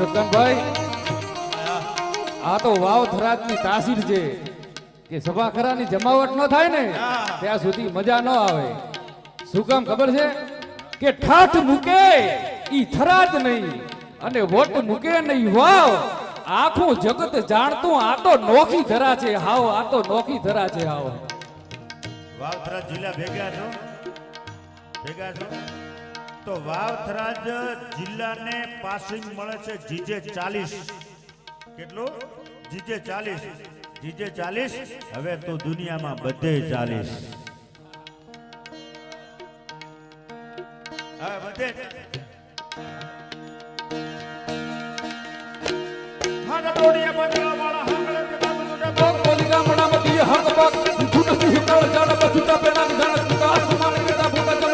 રતનભાઈ આ તો વાવ થરાદની તાસીર છે કે સભા ખરાની જમાવટ ન થાય ને ત્યાં સુધી મજા ન આવે. શું કામ ખબર છે કે ઠાઠ મૂકે ઈ થરાદ નહીં અને વોટ મૂકે નહીં વાવ. આખું જગત જાણતું આ તો નોખી ધરા છે હાવ, આ તો નોખી ધરા છે હાવ. વાવથરાજ જિલ્લા ભેગા છો તો વાવથરાજ જિલ્લાને પાસિંગ મળે છે જીજે 40. કેટલું? જીજે 40. જીજે 40. હવે તો દુનિયામાં બધે 40. હવે બધે હાડા ટોડિયા બદલા વાળા હાકળે કે બાબુ ટોડા પોલીગા મણામાં દી હક પગ છૂટ સી હિતાળ જાણ બસુટા પેના જાણ